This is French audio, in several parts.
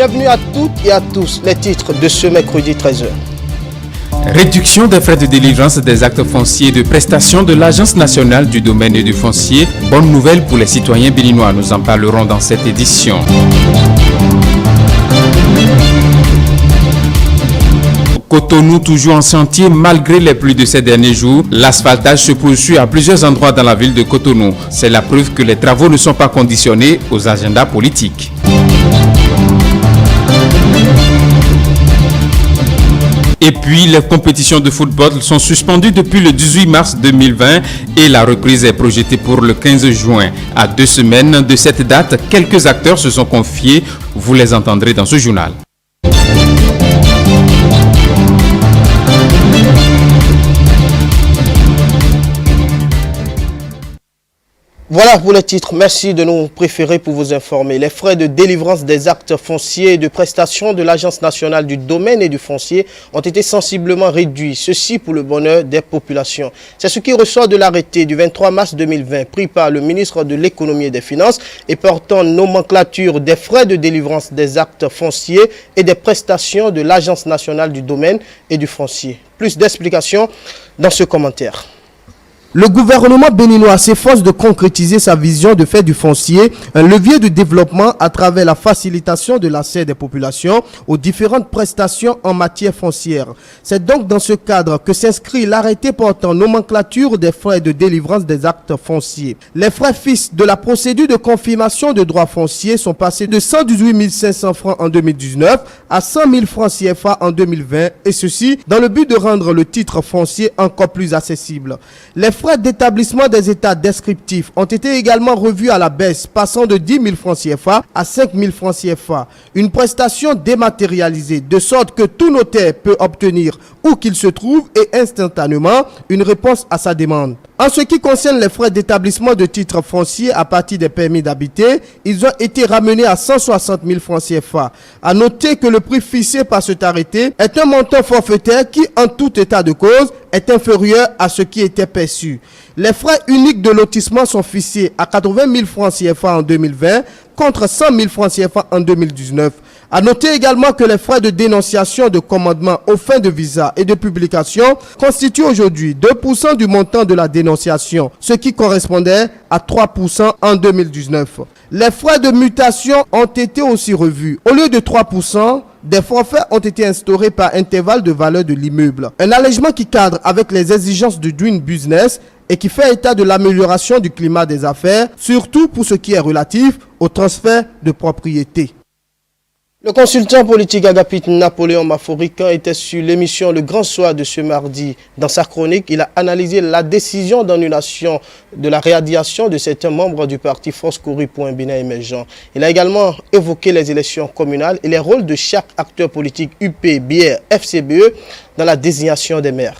Bienvenue à toutes et à tous. Les titres de ce mercredi 13h. Réduction des frais de délivrance des actes fonciers de prestation de l'Agence nationale du domaine et du foncier. Bonne nouvelle pour les citoyens béninois. Nous en parlerons dans cette édition. Cotonou toujours en chantier malgré les pluies de ces derniers jours. L'asphaltage se poursuit à plusieurs endroits dans la ville de Cotonou. C'est la preuve que les travaux ne sont pas conditionnés aux agendas politiques. Et puis, les compétitions de football sont suspendues depuis le 18 mars 2020 et la reprise est projetée pour le 15 juin. À 2 semaines de cette date, quelques acteurs se sont confiés. Vous les entendrez dans ce journal. Voilà pour les titres. Merci de nous préférer pour vous informer. Les frais de délivrance des actes fonciers et de prestation de l'Agence nationale du domaine et du foncier ont été sensiblement réduits. Ceci pour le bonheur des populations. C'est ce qui ressort de l'arrêté du 23 mars 2020 pris par le ministre de l'Économie et des Finances et portant nomenclature des frais de délivrance des actes fonciers et des prestations de l'Agence nationale du domaine et du foncier. Plus d'explications dans ce commentaire. Le gouvernement béninois s'efforce de concrétiser sa vision de faire du foncier un levier de développement à travers la facilitation de l'accès des populations aux différentes prestations en matière foncière. C'est donc dans ce cadre que s'inscrit l'arrêté portant nomenclature des frais de délivrance des actes fonciers. Les frais fixes de la procédure de confirmation de droits fonciers sont passés de 118 500 francs en 2019 à 100 000 francs CFA en 2020 et ceci dans le but de rendre le titre foncier encore plus accessible. Les frais d'établissement des états descriptifs ont été également revus à la baisse, passant de 10 000 francs CFA à 5 000 francs CFA. Une prestation dématérialisée, de sorte que tout notaire peut obtenir où qu'il se trouve et instantanément une réponse à sa demande. En ce qui concerne les frais d'établissement de titres fonciers à partir des permis d'habiter, ils ont été ramenés à 160 000 francs CFA. À noter que le prix fixé par cet arrêté est un montant forfaitaire qui, en tout état de cause, est inférieur à ce qui était perçu. Les frais uniques de lotissement sont fixés à 80 000 francs CFA en 2020 contre 100 000 francs CFA en 2019. À noter également que les frais de dénonciation de commandement aux fins de visa et de publication constituent aujourd'hui 2% du montant de la dénonciation, ce qui correspondait à 3% en 2019. Les frais de mutation ont été aussi revus. Au lieu de 3%, des forfaits ont été instaurés par intervalle de valeur de l'immeuble. Un allègement qui cadre avec les exigences du Doing Business et qui fait état de l'amélioration du climat des affaires, surtout pour ce qui est relatif au transfert de propriété. Le consultant politique Agapit Napoléon Maforican était sur l'émission Le Grand Soir de ce mardi. Dans sa chronique, il a analysé la décision d'annulation de la réadiation de certains membres du parti Force Kouri pour un Bénin émergent. Il a également évoqué les élections communales et les rôles de chaque acteur politique UP, BR, FCBE dans la désignation des maires.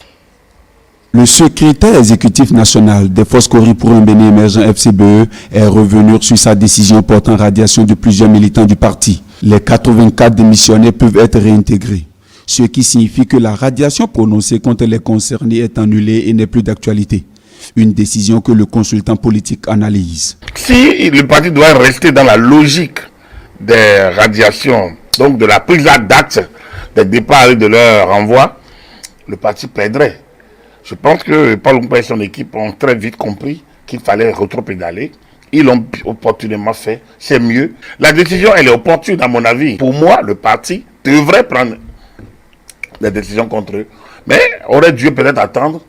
Le secrétaire exécutif national des Forces Kouri pour un Bénin émergent FCBE est revenu sur sa décision portant radiation de plusieurs militants du parti. Les 84 démissionnaires peuvent être réintégrés, ce qui signifie que la radiation prononcée contre les concernés est annulée et n'est plus d'actualité. Une décision que le consultant politique analyse. Si le parti doit rester dans la logique des radiations, donc de la prise à date des départs et de leur renvoi, le parti perdrait. Je pense que Paul Oumpa et son équipe ont très vite compris qu'il fallait rétropédaler. Ils l'ont opportunément fait, c'est mieux. La décision, elle est opportune à mon avis. Pour moi, le parti devrait prendre des décisions contre eux. Mais aurait dû peut-être attendre,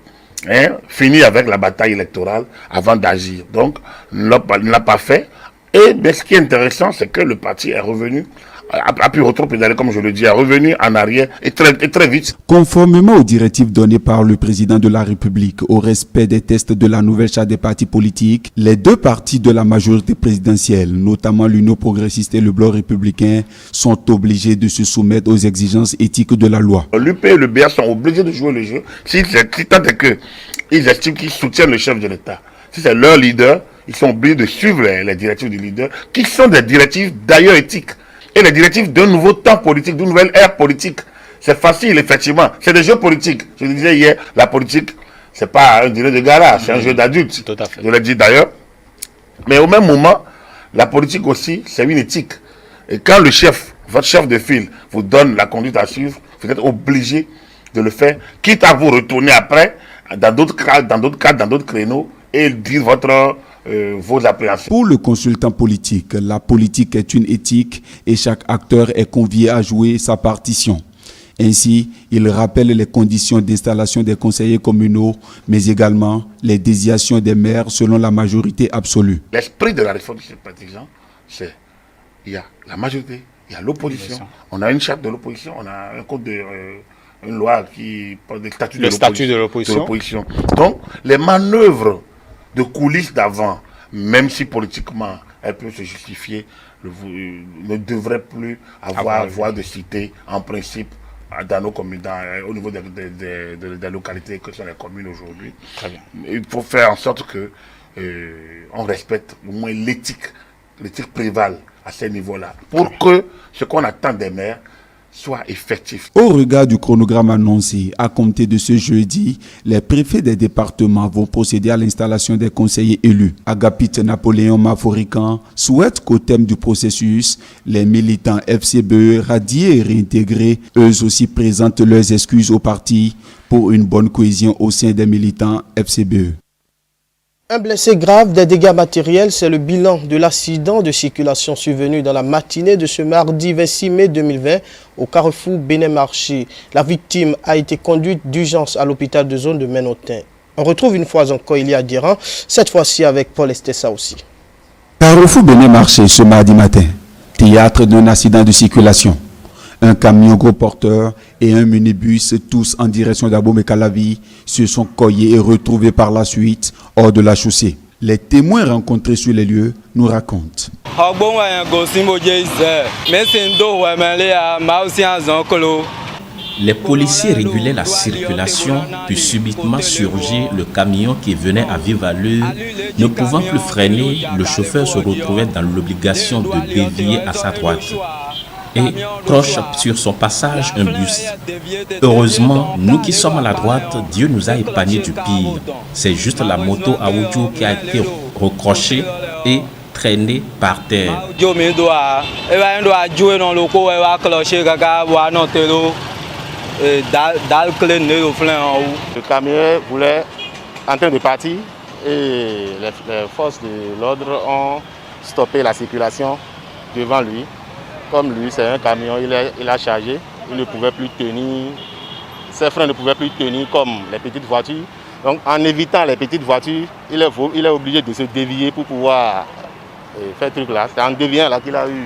finir avec la bataille électorale avant d'agir. Donc, il ne l'a pas fait. Et bien, ce qui est intéressant, c'est que le parti est revenu, a pu rétropédaler, comme je le dis, est revenu en arrière et très vite. Conformément aux directives données par le président de la République au respect des tests de la nouvelle charte des partis politiques, les deux partis de la majorité présidentielle, notamment l'Union progressiste et le Bloc républicain, sont obligés de se soumettre aux exigences éthiques de la loi. L'UP et le BA sont obligés de jouer le jeu si tant est qu'ils estiment qu'ils soutiennent le chef de l'État. Si c'est leur leader, ils sont obligés de suivre les directives du leader, qui sont des directives d'ailleurs éthiques. Et les directives d'un nouveau temps politique, d'une nouvelle ère politique. C'est facile, effectivement. C'est des jeux politiques. Je le disais hier, la politique, c'est pas un jeu de garage, c'est un jeu d'adultes. Tout à fait. Je l'ai dit d'ailleurs. Mais au même moment, la politique aussi, c'est une éthique. Et quand le chef votre chef de file vous donne la conduite à suivre, vous êtes obligé de le faire, quitte à vous retourner après, dans d'autres créneaux, et dire vos appréhensions. Pour le consultant politique, la politique est une éthique et chaque acteur est convié à jouer sa partition. Ainsi, il rappelle les conditions d'installation des conseillers communaux, mais également les désignations des maires selon la majorité absolue. L'esprit de la réforme sympathisante, c'est il y a la majorité, il y a l'opposition. On a une charte de l'opposition, on a un code de... une loi qui parle des statuts de l'opposition. Donc, les manœuvres de coulisses d'avant, même si politiquement elles peuvent se justifier, ne devraient plus avoir voix de cité en principe dans nos communes, au niveau des localités que sont les communes aujourd'hui. Il faut faire en sorte que on respecte au moins l'éthique prévale à ce niveau-là, pour que ce qu'on attend des maires soit effectif. Au regard du chronogramme annoncé, à compter de ce jeudi, les préfets des départements vont procéder à l'installation des conseillers élus. Agapite Napoléon Maforican souhaite qu'au terme du processus, les militants FCBE radiés et réintégrés, eux aussi présentent leurs excuses au parti pour une bonne cohésion au sein des militants FCBE. Un blessé grave, des dégâts matériels, c'est le bilan de l'accident de circulation survenu dans la matinée de ce mardi 26 mai 2020 au carrefour Bénin-Marché. La victime a été conduite d'urgence à l'hôpital de zone de Ménotin. On retrouve une fois encore Ilia Diran, cette fois-ci avec Paul Estessa aussi. Carrefour Bénin-Marché ce mardi matin, théâtre d'un accident de circulation. Un camion gros porteur et un minibus, tous en direction d'Abomey-Calavi, se sont cognés et retrouvés par la suite hors de la chaussée. Les témoins rencontrés sur les lieux nous racontent. Les policiers régulaient la circulation, puis subitement surgit le camion qui venait à vive allure. Ne pouvant plus freiner, le chauffeur se retrouvait dans l'obligation de dévier à sa droite et croche sur son passage un bus. Heureusement, nous qui sommes à la droite, Dieu nous a épargnés du pire. C'est juste la moto Aoudjou qui a été recrochée et traînée par terre. Le camion voulait en train de partir et les forces de l'ordre ont stoppé la circulation devant lui. Comme lui, c'est un camion, il a chargé, il ne pouvait plus tenir, ses freins ne pouvaient plus tenir comme les petites voitures. Donc en évitant les petites voitures, il est obligé de se dévier pour pouvoir faire ce truc là. C'est en déviant là qu'il a eu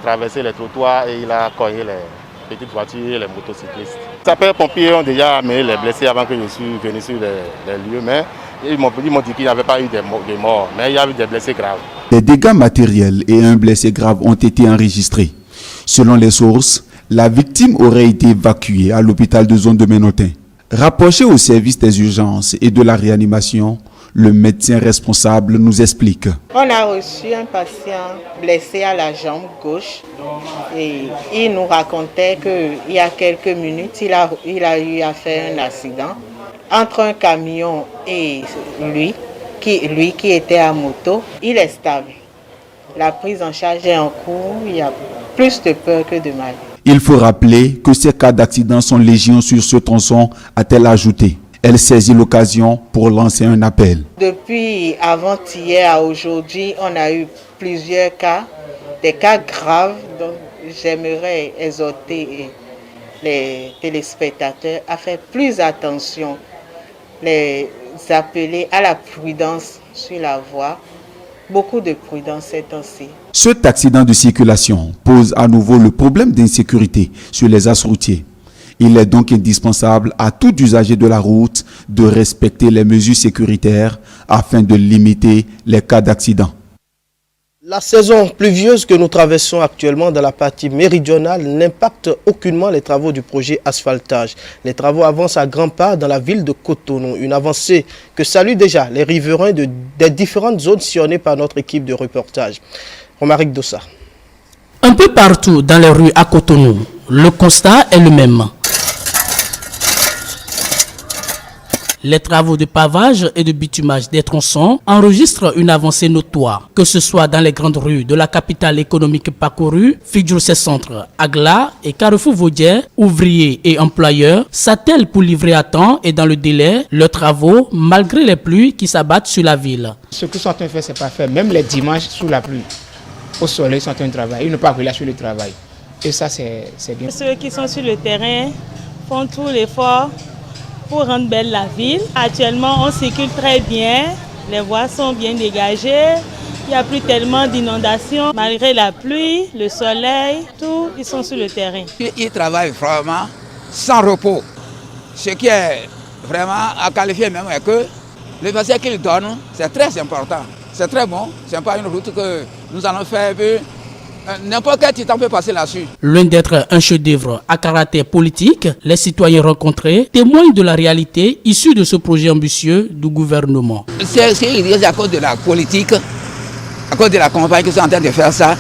traversé les trottoirs et il a cogné les petites voitures et les motocyclistes. Les sapeurs-pompiers ont déjà amené les blessés avant que je suis venu sur les lieux, mais ils m'ont dit qu'il n'y avait pas eu de morts, mais il y a eu des blessés graves. Des dégâts matériels et un blessé grave ont été enregistrés. Selon les sources, la victime aurait été évacuée à l'hôpital de zone de Ménotin. Rapproché au service des urgences et de la réanimation, le médecin responsable nous explique. On a reçu un patient blessé à la jambe gauche et il nous racontait qu'il y a quelques minutes, il a eu à faire un accident entre un camion et lui qui était à moto. Il est stable. La prise en charge est en cours. Il y a plus de peur que de mal. Il faut rappeler que ces cas d'accident sont légion sur ce tronçon, a-t-elle ajouté. Elle saisit l'occasion pour lancer un appel. Depuis avant-hier à aujourd'hui, on a eu plusieurs cas, des cas graves. Donc j'aimerais exhorter les téléspectateurs à faire plus attention, les appeler à la prudence sur la voie. Beaucoup de prudence ces temps-ci. Cet accident de circulation pose à nouveau le problème d'insécurité sur les axes routiers. Il est donc indispensable à tout usager de la route de respecter les mesures sécuritaires afin de limiter les cas d'accident. La saison pluvieuse que nous traversons actuellement dans la partie méridionale n'impacte aucunement les travaux du projet asphaltage. Les travaux avancent à grands pas dans la ville de Cotonou. Une avancée que saluent déjà les riverains des différentes zones sillonnées par notre équipe de reportage. Romaric Dossa. Un peu partout dans les rues à Cotonou, le constat est le même. Les travaux de pavage et de bitumage des tronçons enregistrent une avancée notoire, que ce soit dans les grandes rues de la capitale économique parcourue, figure ses centres, Agla et Carrefour Vaudier, ouvriers et employeurs s'attellent pour livrer à temps et dans le délai leurs travaux malgré les pluies qui s'abattent sur la ville. Ce qu'ils sont en train de faire, c'est pas faire. Même les dimanches sous la pluie, au soleil, ils sont en train de travailler. Ils n'ont pas relâché le travail. Et ça, c'est bien. Ceux qui sont sur le terrain font tout l'effort pour rendre belle la ville. Actuellement, on circule très bien. Les voies sont bien dégagées. Il n'y a plus tellement d'inondations. Malgré la pluie, le soleil, tout, ils sont sur le terrain. Ils travaillent vraiment sans repos. Ce qui est vraiment à qualifier même est que le passé qu'ils donnent, c'est très important. C'est très bon. Ce n'est pas une route que nous allons faire. N'importe quel titan peut passer là-dessus. Loin d'être un chef-d'œuvre à caractère politique, les citoyens rencontrés témoignent de la réalité issue de ce projet ambitieux du gouvernement. C'est à cause de la politique, à cause de la campagne qu'ils sont en train de faire ça.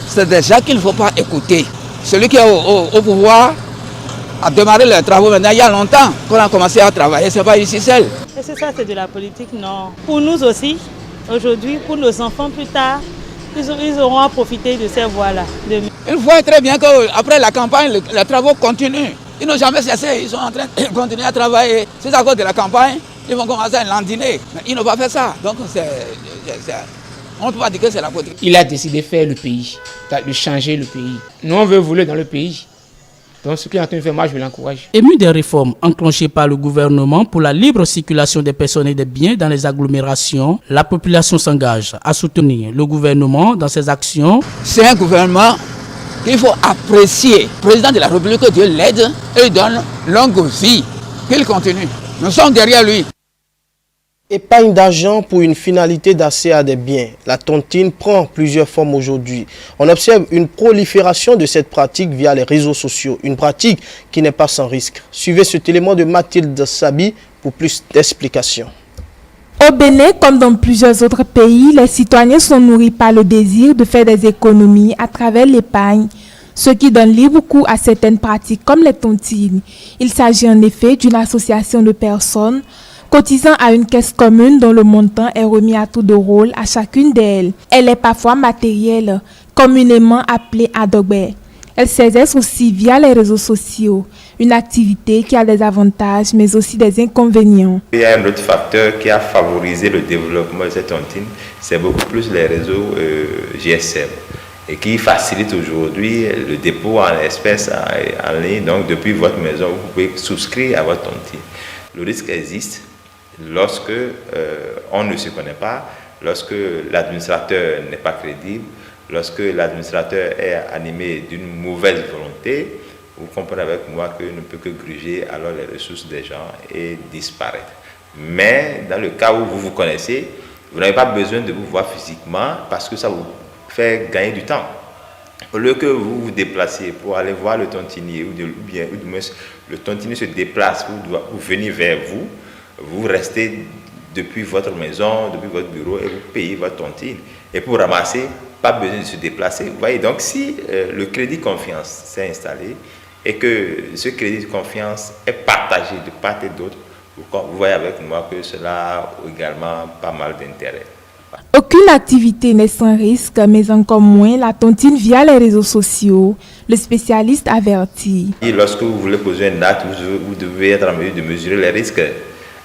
C'est déjà qu'il ne faut pas écouter. Celui qui est au pouvoir a démarré les travaux maintenant il y a longtemps qu'on a commencé à travailler. Ce n'est pas ici seul. Et c'est ça, c'est de la politique, non. Pour nous aussi, aujourd'hui, pour nos enfants plus tard, ils auront à profiter de ces voies-là. Il voit très bien qu'après la campagne, les travaux continuent. Ils n'ont jamais cessé, ils sont en train de continuer à travailler. C'est à cause de la campagne, ils vont commencer à landiner. Mais ils n'ont pas fait ça. Donc on ne peut pas dire que c'est la politique. Il a décidé de faire le pays, de changer le pays. Nous, on veut voler dans le pays. Donc ce qu'il est en train de faire, moi je l'encourage. Ému des réformes enclenchées par le gouvernement pour la libre circulation des personnes et des biens dans les agglomérations, la population s'engage à soutenir le gouvernement dans ses actions. C'est un gouvernement qu'il faut apprécier. Le président de la République, Dieu l'aide et donne longue vie. Qu'il continue. Nous sommes derrière lui. Épargne d'argent pour une finalité d'accès à des biens. La tontine prend plusieurs formes aujourd'hui. On observe une prolifération de cette pratique via les réseaux sociaux. Une pratique qui n'est pas sans risque. Suivez cet élément de Mathilde Sabi pour plus d'explications. Au Bénin, comme dans plusieurs autres pays, les citoyens sont nourris par le désir de faire des économies à travers l'épargne, ce qui donne libre cours à certaines pratiques comme les tontines. Il s'agit en effet d'une association de personnes cotisant à une caisse commune dont le montant est remis à tour de rôle à chacune d'elles. Elle est parfois matérielle, communément appelée adobé. Elle s'exerce aussi via les réseaux sociaux, une activité qui a des avantages mais aussi des inconvénients. Il y a un autre facteur qui a favorisé le développement de cette tontine, c'est beaucoup plus les réseaux GSM et qui facilite aujourd'hui le dépôt en espèces en ligne. Donc depuis votre maison, vous pouvez souscrire à votre tontine. Le risque existe lorsque on ne se connaît pas, lorsque l'administrateur n'est pas crédible, lorsque l'administrateur est animé d'une mauvaise volonté. Vous comprenez avec moi qu'il ne peut que gruger alors les ressources des gens et disparaître. Mais dans le cas où vous vous connaissez, vous n'avez pas besoin de vous voir physiquement parce que ça vous fait gagner du temps. Au lieu que vous vous déplaciez pour aller voir le tontinier, ou du moins le tontinier se déplace pour venir vers vous, vous restez depuis votre maison, depuis votre bureau et vous payez votre tontine. Et pour ramasser, pas besoin de se déplacer. Vous voyez, donc si le crédit confiance s'est installé et que ce crédit de confiance est partagé de part et d'autre, vous voyez avec moi que cela a également pas mal d'intérêt. Aucune activité n'est sans risque, mais encore moins la tontine via les réseaux sociaux. Le spécialiste avertit. Et lorsque vous voulez poser un acte, vous devez être en mesure de mesurer les risques.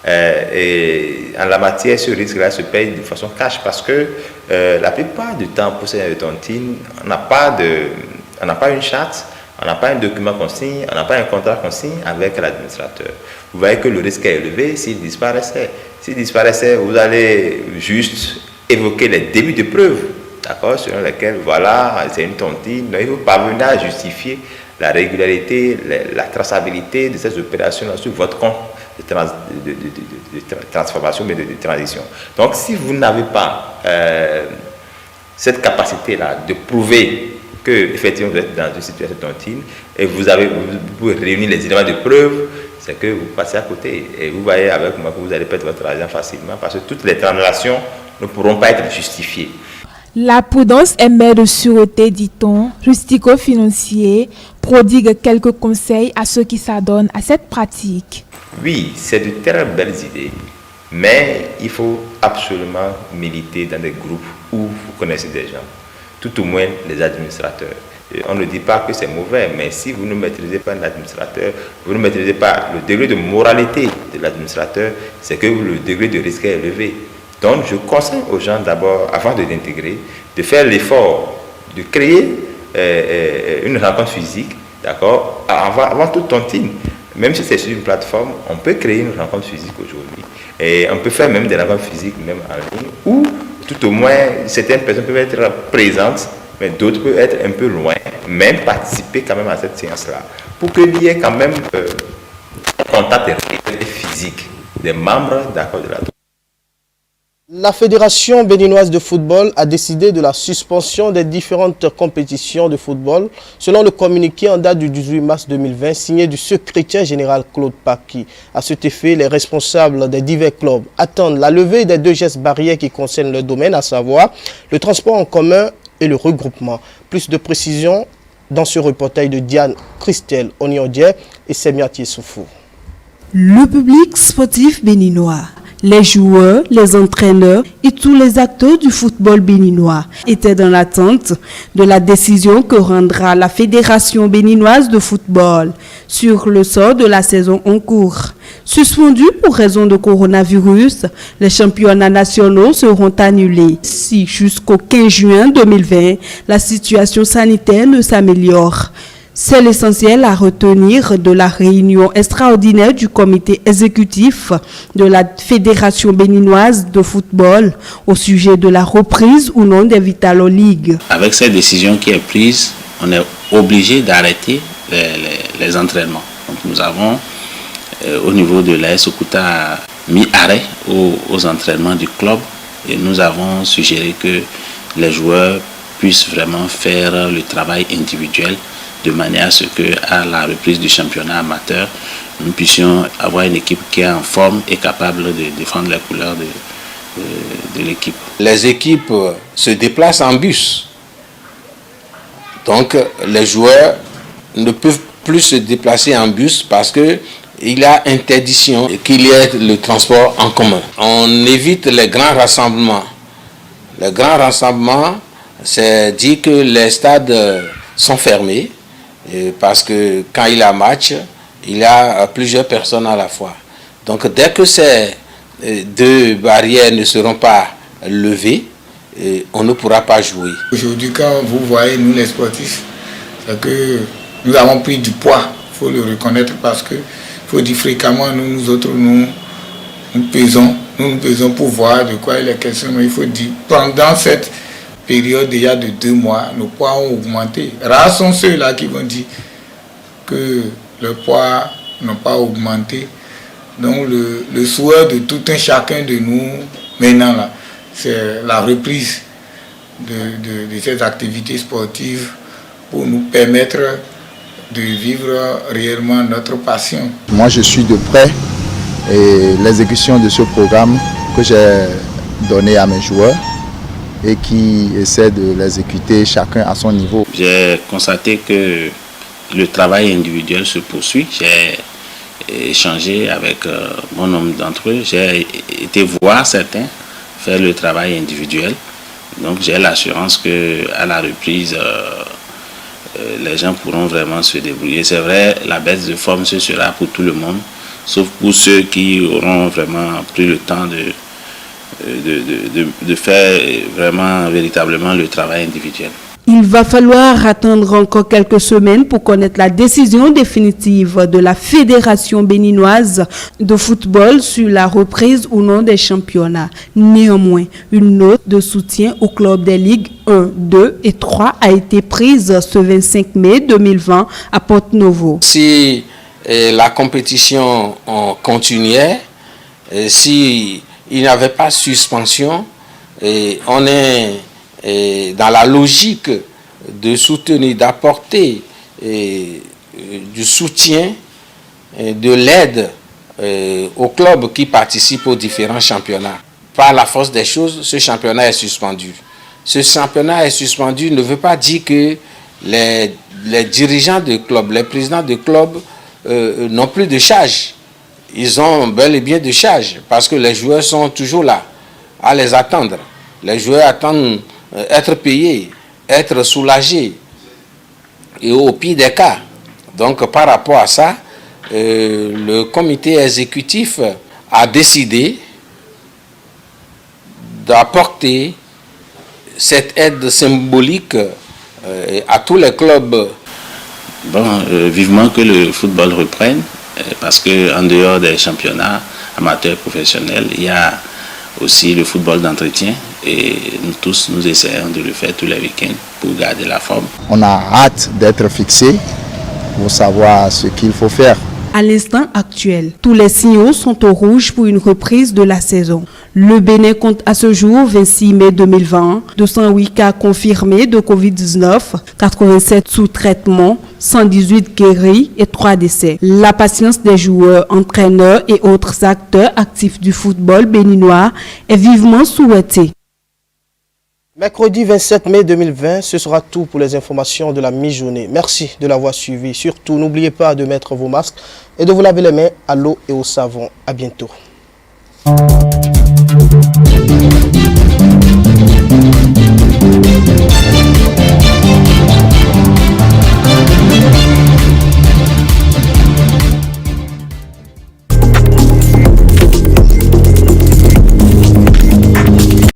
Et en la matière, ce risque-là se paye de façon cash parce que la plupart du temps, pour ces tontines, on n'a pas une charte, on n'a pas un document qu'on signe, on n'a pas un contrat qu'on signe avec l'administrateur. Vous voyez que le risque est élevé s'il disparaissait. S'il disparaissait, vous allez juste évoquer les débuts de preuves, d'accord, selon lesquels, voilà, c'est une tontine. Donc, il faut parvenir à justifier la régularité, la traçabilité de ces opérations sur votre compte de transformation, mais de transition. Donc, si vous n'avez pas cette capacité-là de prouver que effectivement vous êtes dans une situation de tontine et vous pouvez réunir les éléments de preuve, c'est que vous passez à côté. Et vous voyez avec moi que vous allez perdre votre argent facilement parce que toutes les transactions ne pourront pas être justifiées. La prudence est mère de sûreté, dit-on, rustico-financier. prodigue quelques conseils à ceux qui s'adonnent à cette pratique. Oui, c'est de très belles idées, mais il faut absolument militer dans des groupes où vous connaissez des gens, tout au moins les administrateurs. Et on ne dit pas que c'est mauvais, mais si vous ne maîtrisez pas l'administrateur, vous ne maîtrisez pas le degré de moralité de l'administrateur, c'est que le degré de risque est élevé. Donc je conseille aux gens d'abord, avant de l'intégrer, de faire l'effort de créer une rencontre physique, d'accord, avant toute tontine. Même si c'est sur une plateforme, on peut créer une rencontre physique aujourd'hui. Et on peut faire même des rencontres physiques, même en ligne, où tout au moins certaines personnes peuvent être présentes, mais d'autres peuvent être un peu loin, même participer quand même à cette séance-là, pour qu'il y ait quand même un contact réel et physique des membres d'accord de la. La Fédération béninoise de football a décidé de la suspension des différentes compétitions de football, selon le communiqué en date du 18 mars 2020 signé du secrétaire général Claude Paki. À cet effet, les responsables des divers clubs attendent la levée des 2 gestes barrières qui concernent le domaine, à savoir le transport en commun et le regroupement. Plus de précisions dans ce reportage de Diane Christelle Oniodier et Semiati Soufou. Le public sportif béninois, les joueurs, les entraîneurs et tous les acteurs du football béninois étaient dans l'attente de la décision que rendra la Fédération béninoise de football sur le sort de la saison en cours. Suspendus pour raison de coronavirus, les championnats nationaux seront annulés si jusqu'au 15 juin 2020, la situation sanitaire ne s'améliore. C'est l'essentiel à retenir de la réunion extraordinaire du comité exécutif de la Fédération béninoise de football au sujet de la reprise ou non des Vitalo League. Avec cette décision qui est prise, on est obligé d'arrêter les entraînements. Donc nous avons, au niveau de l'AS Okuta, mis arrêt aux entraînements du club et nous avons suggéré que les joueurs puissent vraiment faire le travail individuel de manière à ce qu'à la reprise du championnat amateur, nous puissions avoir une équipe qui est en forme et capable de défendre les couleurs de l'équipe. Les équipes se déplacent en bus. Donc les joueurs ne peuvent plus se déplacer en bus parce qu'il y a interdiction qu'il y ait le transport en commun. On évite les grands rassemblements. Les grands rassemblements, c'est dit que les stades sont fermés. Parce que quand il y a match, il y a plusieurs personnes à la fois. Donc dès que ces 2 barrières ne seront pas levées, on ne pourra pas jouer. Aujourd'hui, quand vous voyez, nous les sportifs, c'est que nous avons pris du poids, il faut le reconnaître, parce que faut dire fréquemment, nous autres, nous pesons pour voir de quoi il est question. Mais il faut dire, pendant cette période déjà de 2 mois, nos poids ont augmenté. Rares sont ceux-là qui vont dire que le poids n'a pas augmenté. Donc le souhait de tout un chacun de nous maintenant là, c'est la reprise de ces activités sportives pour nous permettre de vivre réellement notre passion. Moi je suis de près et l'exécution de ce programme que j'ai donné à mes joueurs et qui essaie de l'exécuter chacun à son niveau. J'ai constaté que le travail individuel se poursuit. J'ai échangé avec bon nombre d'entre eux. J'ai été voir certains faire le travail individuel. Donc j'ai l'assurance qu'à la reprise, les gens pourront vraiment se débrouiller. C'est vrai, la baisse de forme, ce sera pour tout le monde, sauf pour ceux qui auront vraiment pris le temps de faire vraiment véritablement le travail individuel. Il va falloir attendre encore quelques semaines pour connaître la décision définitive de la Fédération béninoise de football sur la reprise ou non des championnats. Néanmoins, une note de soutien au club des ligues 1, 2 et 3 a été prise ce 25 mai 2020 à Porto-Novo. Si la compétition continuait, si il n'y avait pas de suspension, on est dans la logique de soutenir, d'apporter du soutien, de l'aide aux clubs qui participent aux différents championnats. Par la force des choses, ce championnat est suspendu. Ce championnat est suspendu ne veut pas dire que les les dirigeants de club, les présidents de club n'ont plus de charge. Ils ont bel et bien de charge parce que les joueurs sont toujours là à les attendre. Les joueurs attendent être payés, être soulagés et au pire des cas. Donc par rapport à ça, le comité exécutif a décidé d'apporter cette aide symbolique à tous les clubs. Bon, vivement que le football reprenne, parce qu'en dehors des championnats amateurs professionnels, il y a aussi le football d'entretien et nous tous, nous essayons de le faire tous les week-ends pour garder la forme. On a hâte d'être fixé pour savoir ce qu'il faut faire. À l'instant actuel, tous les signaux sont au rouge pour une reprise de la saison. Le Bénin compte à ce jour, 26 mai 2020, 208 cas confirmés de Covid-19, 87 sous traitement, 118 guéris et 3 décès. La patience des joueurs, entraîneurs et autres acteurs actifs du football béninois est vivement souhaitée. Mercredi 27 mai 2020, ce sera tout pour les informations de la mi-journée. Merci de l'avoir suivi. Surtout, n'oubliez pas de mettre vos masques et de vous laver les mains à l'eau et au savon. À bientôt.